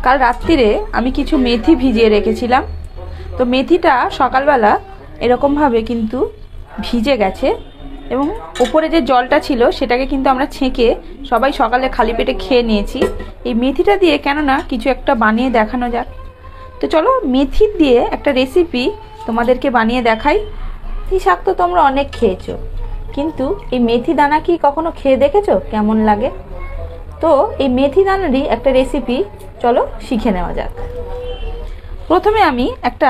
কাল রাত্রিরে আমি কিছু মেথি ভিজিয়ে রেখেছিলাম। তো মেথিটা সকালবেলা এরকমভাবে কিন্তু ভিজে গেছে এবং ওপরে যে জলটা ছিল সেটাকে কিন্তু আমরা ছেঁকে সবাই সকালে খালি পেটে খেয়ে নিয়েছি। এই মেথিটা দিয়ে কেননা কিছু একটা বানিয়ে দেখানো যাক। তো চলো মেথি দিয়ে একটা রেসিপি তোমাদেরকে বানিয়ে দেখাই। এই শাক তো তোমরা অনেক খেয়েছো, কিন্তু এই মেথি দানা কি কখনো খেয়ে দেখেছো কেমন লাগে? তো এই মেথি দানারই একটা রেসিপি চলো শিখে নেওয়া যাক। প্রথমে আমি একটা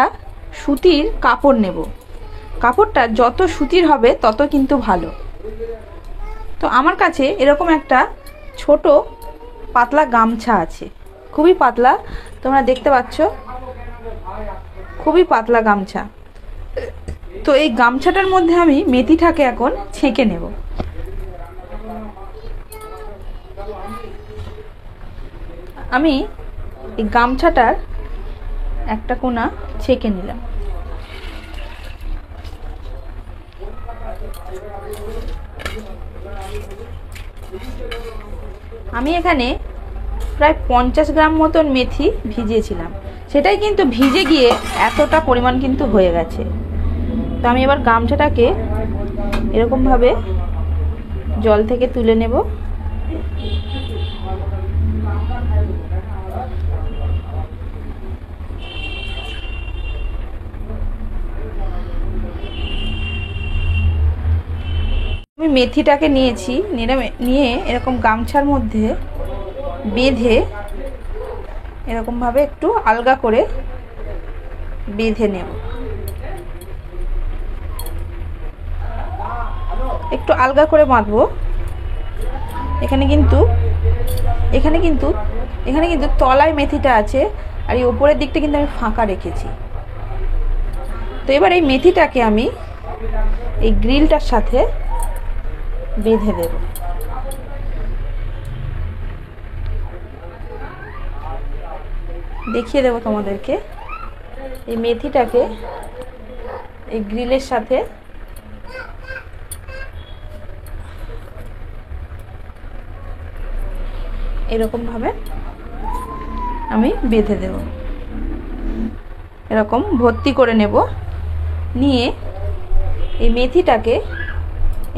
সুতির কাপড় নেব। কাপড়টা যত সুতির হবে তত কিন্তু ভালো। তো আমার কাছে এরকম একটা ছোট পাতলা গামছা আছে, খুবই পাতলা, তোমরা দেখতে পাচ্ছ, খুবই পাতলা গামছা। তো এই গামছাটার মধ্যে আমি মেথিটাকে এখন ছেঁকে নেব। আমি এই গামছাটার একটা কোনা ছেঁকে নিলাম। আমি এখানে প্রায় 50 গ্রাম মতন মেথি ভিজিয়েছিলাম, সেটাই কিন্তু ভিজে গিয়ে এতটা পরিমাণ কিন্তু হয়ে গেছে। তো আমি এবার গামছাটাকে এরকমভাবে জল থেকে তুলে নেব। আমি মেথিটাকে নিয়েছি, নিয়ে এরকম গামছার মধ্যে বেঁধে এরকমভাবে একটু আলগা করে বেঁধে নেব। একটু আলগা করে বাঁধবো। এখানে কিন্তু তলায় মেথিটা আছে, আর এই উপরের দিকটা কিন্তু আমি ফাঁকা রেখেছি। তো এবার এই মেথিটাকে আমি এই গ্রিলটার সাথে বেঁধে দেব। দেখিয়ে দেব তোমাদেরকে এই মেথিটাকে এই গ্রিলের সাথে এরকমভাবে আমি বেঁধে দেব। এরকম ভর্তি করে নেব। নিয়ে এই মেথিটাকে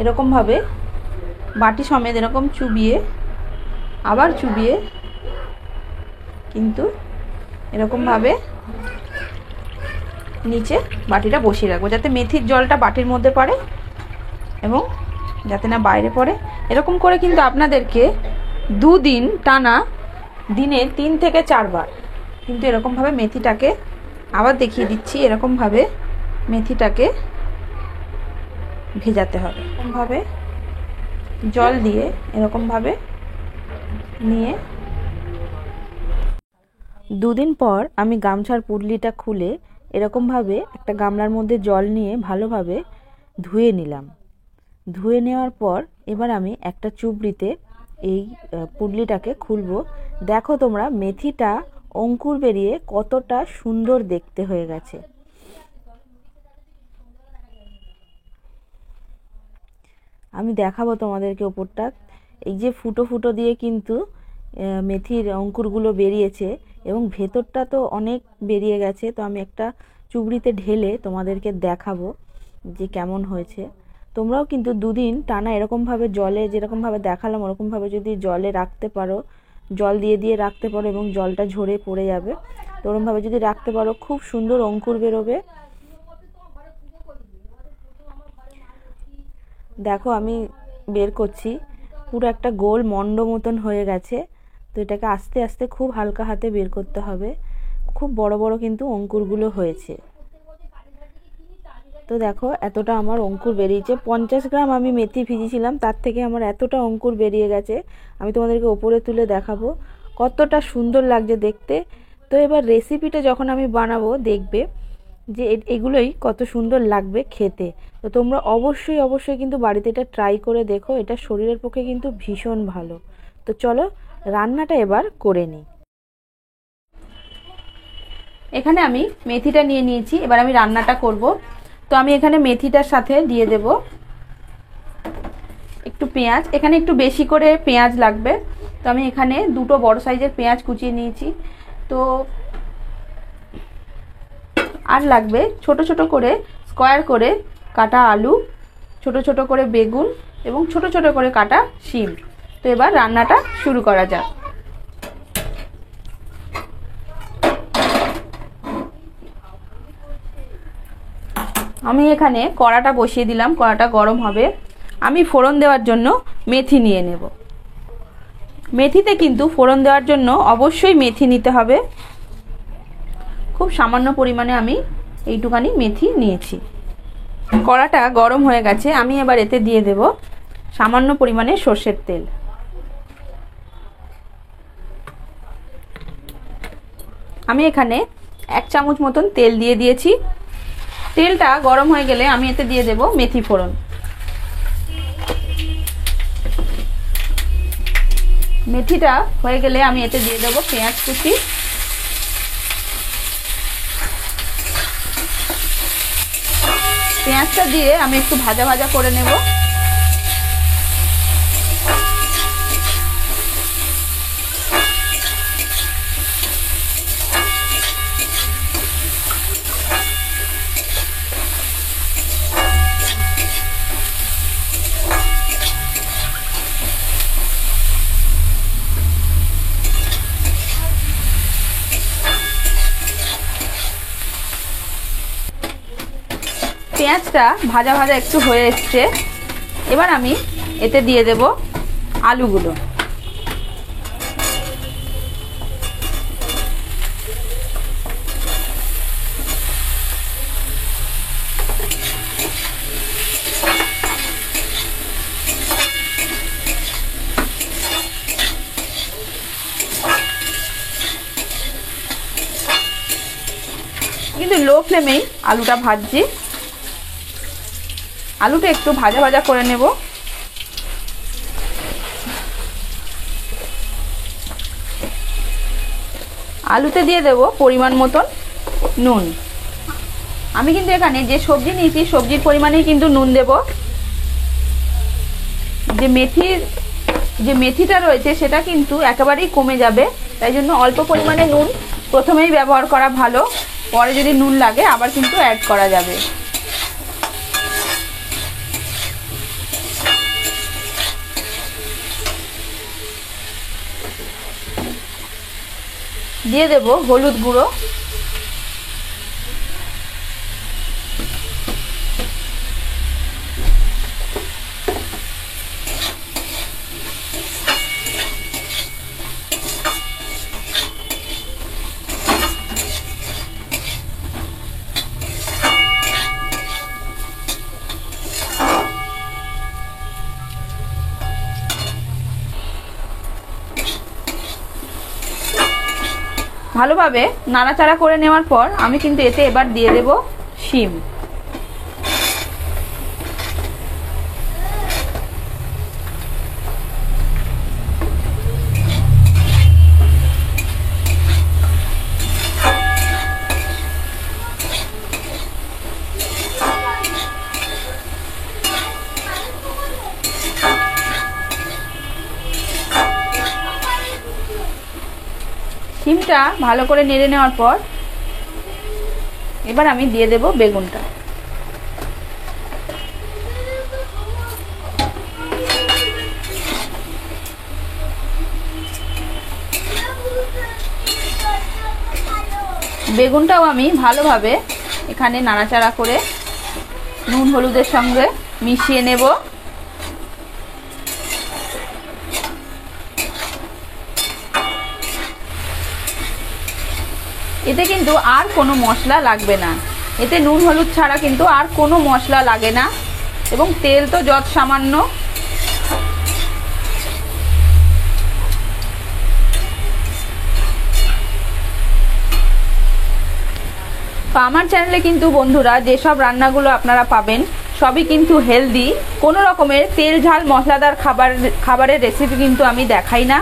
এরকমভাবে বাটি সমেত এরকম চুবিয়ে আবার চুবিয়ে কিন্তু এরকমভাবে নিচে বাটিটা বসিয়ে রাখবো, যাতে মেথির জলটা বাটির মধ্যে পড়ে এবং যাতে না বাইরে পড়ে। এরকম করে কিন্তু আপনাদেরকে 2 দিন টানা দিনে 3 থেকে 4 বার কিন্তু এরকমভাবে মেথিটাকে, আবার দেখিয়ে দিচ্ছি, এরকমভাবে মেথিটাকে ভেজাতে হবে। এরকমভাবে জল দিয়ে এরকমভাবে নিয়ে 2 দিন পর আমি গামছার পুটলিটা খুলে এরকমভাবে একটা গামলার মধ্যে জল নিয়ে ভালোভাবে ধুয়ে নিলাম। ধুয়ে নেওয়ার পর এবার আমি একটা চুবড়িতে এই পুটলিটাকে খুলবো। দেখো তোমরা মেথিটা অঙ্কুর বেরিয়ে কতটা সুন্দর দেখতে হয়ে গেছে। আমি দেখাবো তোমাদেরকে ওপরটা, এই যে ফুটো ফুটো দিয়ে কিন্তু মেথির অঙ্কুরগুলো বেরিয়েছে এবং ভেতরটা তো অনেক বেরিয়ে গেছে। তো আমি একটা চুবড়িতে ঢেলে তোমাদেরকে দেখাবো যে কেমন হয়েছে। তোমরাও কিন্তু 2 দিন টানা এরকমভাবে জলে, যেরকমভাবে দেখালাম ওরকমভাবে যদি জলে রাখতে পারো, জল দিয়ে রাখতে পারো এবং জলটা ঝরে পড়ে যাবে, তো ওরকমভাবে যদি রাখতে পারো খুব সুন্দর অঙ্কুর বেরোবে। দেখো আমি বের করছি, পুরো একটা গোল মন্ড মতন হয়ে গেছে। তো এটাকে আস্তে আস্তে খুব হালকা হাতে বের করতে হবে। খুব বড় বড় কিন্তু অঙ্কুরগুলো হয়েছে। তো দেখো এতটা আমার অঙ্কুর বেরিয়েছে। 50 গ্রাম আমি মেথি ভিজিয়েছিলাম, তার থেকে আমার এতটা অঙ্কুর বেরিয়ে গেছে। আমি তোমাদেরকে ওপরে তুলে দেখাবো কতটা সুন্দর লাগছে দেখতে। তো এবার রেসিপিটা যখন আমি বানাবো দেখবে যে এগুলোই কত সুন্দর লাগবে খেতে। তো তোমরা অবশ্যই কিন্তু বাড়িতে এটা ট্রাই করে দেখো, এটা শরীরের পক্ষে কিন্তু ভীষণ ভালো। তো চলো রান্নাটা এবার করে নিই। এখানে আমি মেথিটা নিয়ে নিয়েছি, এবার আমি রান্নাটা করব। তো আমি এখানে মেথিটার সাথে দিয়ে দেব একটু পেঁয়াজ। এখানে একটু বেশি করে পেঁয়াজ লাগবে, তো আমি এখানে 2টো বড় সাইজের পেঁয়াজ কুচিয়ে নিয়েছি। তো আর লাগবে ছোট ছোট করে স্কোয়ার করে কাটা আলু, ছোট ছোট করে বেগুন এবং ছোট ছোট করে কাটা শিম। তো এবার রান্নাটা শুরু করা যাক। আমি এখানে কড়াটা বসিয়ে দিলাম, কড়াটা গরম হবে। আমি ফোড়ন দেওয়ার জন্য মেথি নিয়ে নেব। মেথিতে কিন্তু ফোড়ন দেওয়ার জন্য অবশ্যই মেথি নিতে হবে। খুব সামান্য পরিমাণে আমি এইটুকানি মেথি নিয়েছি। কড়াটা গরম হয়ে গেছে, আমি এবার এতে দিয়ে দেব সামান্য পরিমাণে সর্ষের তেল। আমি এখানে 1 চামচ মতন তেল দিয়ে দিয়েছি। তেলটা গরম হয়ে গেলে আমি এতে দিয়ে দেব মেথি ফোড়ন। মেথিটা হয়ে গেলে আমি এতে দিয়ে দেব পেঁয়াজ কুচি। পেঁয়াজটা দিয়ে আমি একটু ভাজা ভাজা করে নেব। পেঁয়াজটা ভাজা ভাজা একটু হয়ে এসছে, এবার আমি এতে দিয়ে দেব আলুগুলো। কিন্তু লো ফ্লেমেই আলুটা ভাজছি। আলুটা একটু ভাজা ভাজা করে নেব। আলুতে দিয়ে দেব পরিমাণ মতন নুন। আমি কিন্তু এখানে যে সবজি নিয়েছি সবজির পরিমাণেই কিন্তু নুন দেব। যে মেথিটা রয়েছে সেটা কিন্তু একেবারেই কমে যাবে, তাই জন্য অল্প পরিমাণে নুন প্রথমেই ব্যবহার করা ভালো। পরে যদি নুন লাগে আবার কিন্তু অ্যাড করা যাবে। দিয়ে দেব হলুদ গুঁড়ো। ভালোভাবে নাড়াচাড়া করে নেওয়ার পর আমি কিন্তু এতে এবার দিয়ে দেব শিম। শিমটা ভালো করে নেড়ে নেওয়ার পর এবার আমি দিয়ে দেব বেগুনটা। বেগুনটাও আমি ভালোভাবে এখানে নাড়াচাড়া করে নুন হলুদের সঙ্গে মিশিয়ে নেব। এতে কিন্তু আর কোনো মশলা লাগবে না, এতে নুন হলুদ ছাড়া কিন্তু আর কোনো মশলা লাগে না এবং তেল তো যত সামান্য। তো আমার চ্যানেলে কিন্তু বন্ধুরা যেসব রান্নাগুলো আপনারা পাবেন সবই কিন্তু হেলদি, কোনো রকমের তেল ঝাল মশলাদার খাবারের রেসিপি কিন্তু আমি দেখাই না।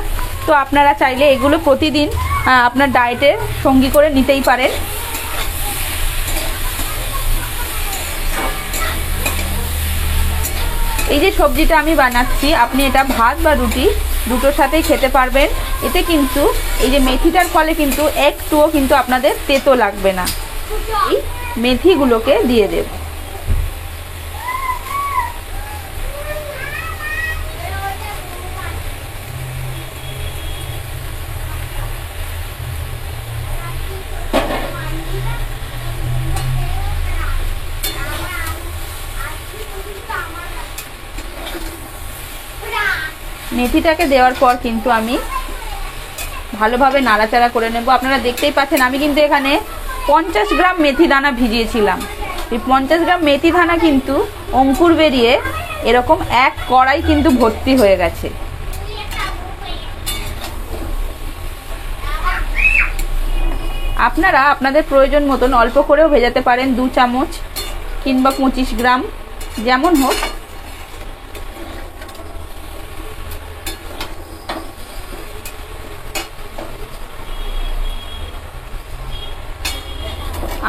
তো আপনারা চাইলে এগুলো প্রতিদিন আপনার ডায়েটের সঙ্গী করে নিতেই পারেন। এই যে সবজিটা আমি বানাচ্ছি, আপনি এটা ভাত বা রুটি দুটোর সাথেই খেতে পারবেন। এতে কিন্তু এই যে মেথিটার ফলে কিন্তু একটুও কিন্তু আপনাদের তেতো লাগবে না। এই মেথিগুলোকে দিয়ে দেব। মেথিটাকে দেওয়ার পর কিন্তু আমি ভালোভাবে নাড়াচাড়া করে নেব। আপনারা দেখতেই পাচ্ছেন আমি কিন্তু এখানে 50 গ্রাম মেথি দানা ভিজিয়েছিলাম। এই 50 গ্রাম মেথি দানা কিন্তু অঙ্কুর বেরিয়ে এরকম এক কড়াই কিন্তু ভর্তি হয়ে গেছে। আপনারা আপনাদের প্রয়োজন মতন অল্প করেও ভেজাতে পারেন, 2 চামচ কিংবা 25 গ্রাম যেমন হোক।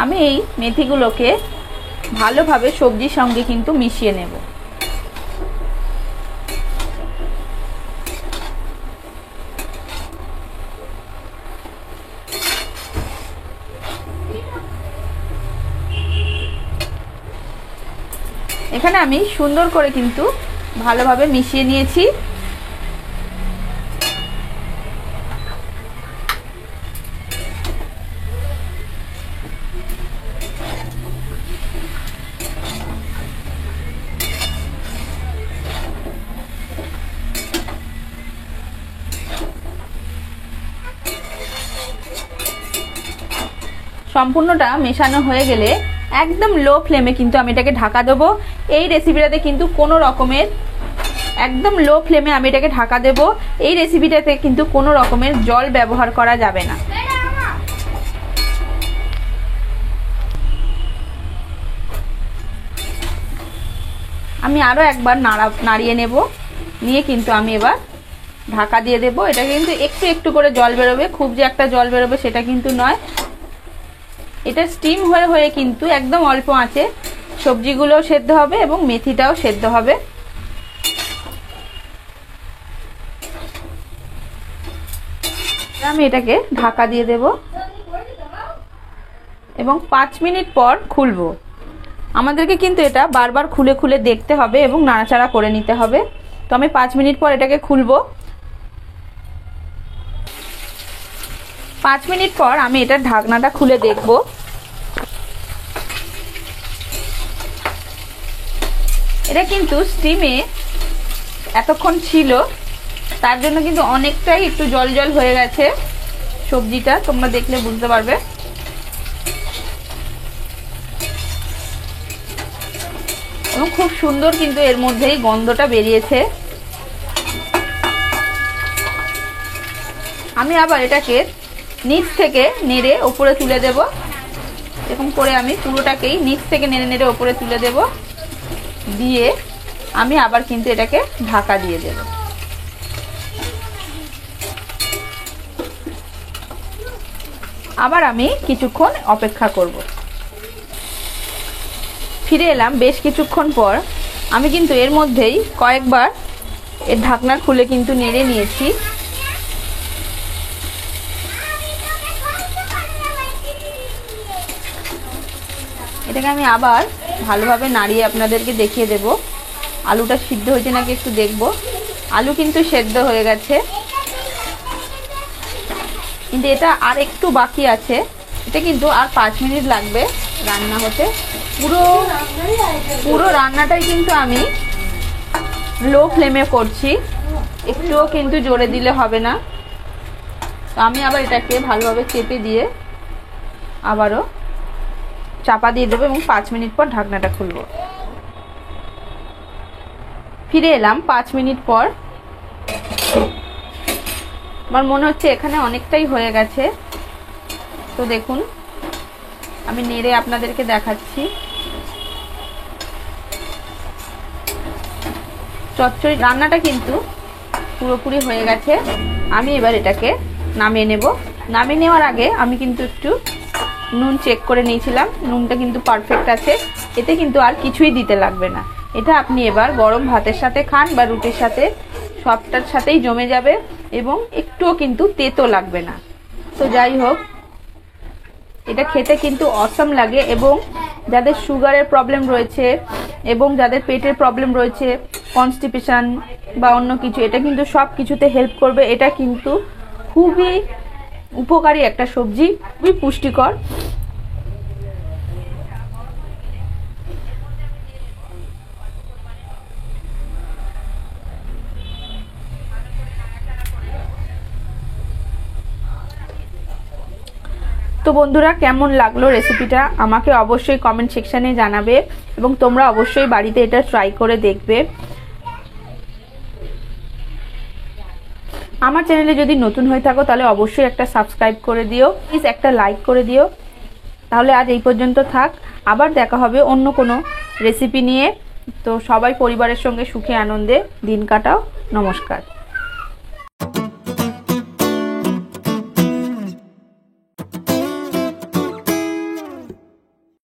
আমি এই মেথিগুলোকে ভালোভাবে সবজির সঙ্গে কিন্তু মিশিয়ে নেব। এখানে আমি সুন্দর করে কিন্তু ভালোভাবে মিশিয়ে নিয়েছি। সম্পূর্ণটা মেশানো হয়ে গেলে একদম লো ফ্লেমে কিন্তু আমি এটাকে ঢাকা দেবো। এই রেসিপিটাতে কিন্তু কোনো রকমের একদম লো ফ্লেমে আমি এটাকে ঢাকা দেব। এই রেসিপিটাতে কিন্তু কোনো রকমের জল ব্যবহার করা যাবে না। আমি আরও একবার নাড়িয়ে নেব, নিয়ে কিন্তু আমি এবার ঢাকা দিয়ে দেব। এটা কিন্তু একটু একটু করে জল বেরোবে, খুব যে একটা জল বেরোবে সেটা কিন্তু নয়। এটা স্টিম হয়ে হয়ে কিন্তু একদম অল্প আঁচে সবজিগুলোও সেদ্ধ হবে এবং মেথিটাও সেদ্ধ হবে। আমি এটাকে ঢাকা দিয়ে দেব এবং 5 মিনিট পর খুলবো। আমাদেরকে কিন্তু এটা বারবার খুলে খুলে দেখতে হবে এবং নাড়াচাড়া করে নিতে হবে। তো আমি 5 মিনিট পর এটাকে খুলবো। 5 মিনিট পর আমি এটার ঢাকনাটা খুলে দেখব। এটা কিন্তু স্টিমে এতক্ষণ ছিল, তার জন্য কিন্তু অনেকটাই একটু জল জল হয়ে গেছে সবজিটা, তোমরা দেখলে বুঝতে পারবে। এবং খুব সুন্দর কিন্তু এর মধ্যেই গন্ধটা বেরিয়েছে। আমি আবার এটাকে নিচ থেকে নেড়ে ওপরে তুলে দেব। এরকম করে আমি পুরোটাকেই নিচ থেকে নেড়ে নেড়ে ওপরে তুলে দেব, দিয়ে আমি আবার কিন্তু এটাকে ঢাকা দিয়ে দেব। আবার আমি কিছুক্ষণ অপেক্ষা করব। ফিরে এলাম বেশ কিছুক্ষণ পর। আমি কিন্তু এর মধ্যেই কয়েকবার এর ঢাকনা খুলে কিন্তু নেড়ে নিয়েছি। এটাকে আমি আবার ভালোভাবে নাড়িয়ে আপনাদেরকে দেখিয়ে দেব। আলুটা সিদ্ধ হয়েছে নাকি একটু দেখব। আলু কিন্তু সেদ্ধ হয়ে গেছে, কিন্তু এটা আর একটু বাকি আছে। এটা কিন্তু আর 5 মিনিট লাগবে রান্না হতে। পুরো রান্নাটাই কিন্তু আমি লো ফ্লেমে করছি, একটুও কিন্তু জোরে দিলে হবে না। তো আমি আবার এটাকে ভালোভাবে চেপে দিয়ে আবারও চাপা দিয়ে দেবো এবং 5 মিনিট পর ঢাকনাটা খুলব। ফিরে এলাম 5 মিনিট পর। আমার মনে হচ্ছে এখানে অনেকটাই হয়ে গেছে। তো দেখুন আমি নেড়ে আপনাদেরকে দেখাচ্ছি। চচ্চড়ি রান্নাটা কিন্তু পুরোপুরি হয়ে গেছে। আমি এবার এটাকে নামিয়ে নেব। নামিয়ে নেওয়ার আগে আমি কিন্তু একটু নুন চেক করে নিয়েছিলাম, নুনটা কিন্তু পারফেক্ট আছে। এতে কিন্তু আর কিছুই দিতে লাগবে না। এটা আপনি এবার গরম ভাতের সাথে খান বা রুটির সাথে, সবটার সাথেই জমে যাবে এবং একটুও কিন্তু তেতো লাগবে না। তো যাই হোক, এটা খেতে কিন্তু অসাম লাগে এবং যাদের সুগারের প্রবলেম রয়েছে এবং যাদের পেটের প্রবলেম রয়েছে, কনস্টিপেশন বা অন্য কিছু, এটা কিন্তু সব কিছুতে হেল্প করবে। এটা কিন্তু খুবই উপকারী একটা সবজি, খুবই পুষ্টিকর। তো বন্ধুরা, কেমন লাগলো রেসিপিটা আমাকে অবশ্যই কমেন্ট সেকশানে জানাবে এবং তোমরা অবশ্যই বাড়িতে এটা ট্রাই করে দেখবে। আমার চ্যানেলে যদি নতুন হয়ে থাকো তাহলে অবশ্যই একটা সাবস্ক্রাইব করে দিও, প্লিজ একটা লাইক করে দিও। তাহলে আজ এই পর্যন্ত থাক, আবার দেখা হবে অন্য কোনো রেসিপি নিয়ে। তো সবাই পরিবারের সঙ্গে সুখে আনন্দে দিন কাটাও। নমস্কার।